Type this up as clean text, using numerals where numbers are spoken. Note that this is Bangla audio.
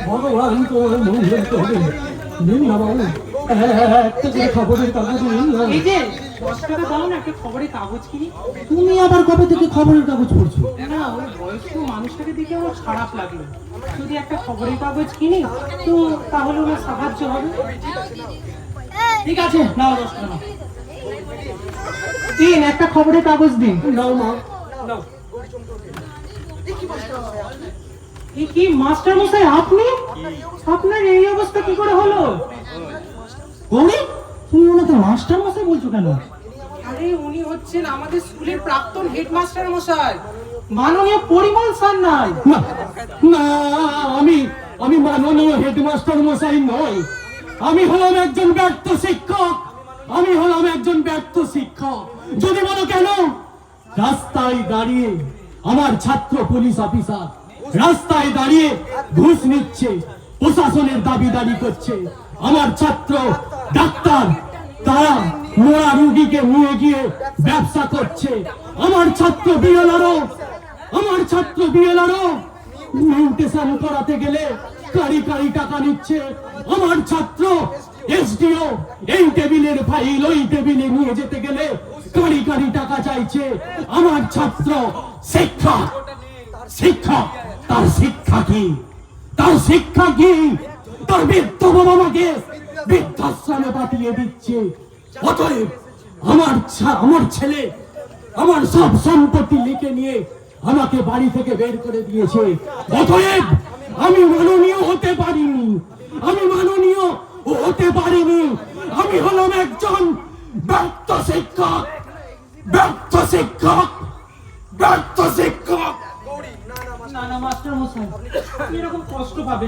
ভগবান তোমার মঙ্গল করবে। নিন না বাবু, একটা করে খবরের কাগজ নিন না। এই যে 10 টাকা দাও না, একটা খবরের কাগজ কিনি। তুমি আবার কবে থেকে খবরের কাগজ পড়ছো? না, ওই বয়স্ক মানুষটাকে দেখে আমার খারাপ লাগলো। যদি একটা খবরের কাগজ কিনি তো তাহলে ওনার সাহায্য হবে। ঠিক আছে, নাও 10 টাকা নাও। দিন, একটা খবরের কাগজ দিন। নাও মা, নাও। কি মাস্টার মশাই, আপনি? আপনার এই অবস্থা কি করে হলো? গৌরী, তুমি ওনাকে মাস্টার মশাই বলছো কেন? আরে উনি হচ্ছেন আমাদের স্কুলের প্রাক্তন হেডমাস্টার মশাই, মাননীয় পরিমল স্যার। নাই না না, আমি মাননীয় হেডমাস্টার মশাই নই। আমি হলাম একজন ব্যর্থ শিক্ষক। আমি হলাম একজন ব্যর্থ শিক্ষক। যদি বলো কেন? রাস্তায় দাঁড়িয়ে আমার ছাত্র পুলিশ অফিসার রাস্তায় দাঁড়িয়ে ঘুষ নিচ্ছে, প্রশাসনের দাবি দাবি করছে। আমার ছাত্র ডাক্তার, তারা মরা রুগীকে নিয়ে গিয়ে ব্যবসা করছে। আমার ছাত্র বিএলআরও মিউটেশন করাতে গেলে কারি কারি টাকা নিচ্ছে। আমার ছাত্র এসডিও এই টেবিলের ফাইল ওই টেবিলে নিয়ে যেতে গেলে কারি কারি টাকা চাইছে। আমার ছাত্র শিক্ষক তার শিক্ষা কি? তার বৃদ্ধ বাবা মাকে বৃদ্ধাশ্রমে পাঠিয়ে দিচ্ছে। অতএব আমার ছেলে আমার সব সম্পত্তি লিখে নিয়ে আমাকে বাড়ি থেকে বের করে দিয়েছে। অতএব আমি মাননীয় হতে পারিনি। আমি হলাম একজন ব্যর্থ শিক্ষক। না না মাস্টার মশাই, এরকম কষ্ট পাবে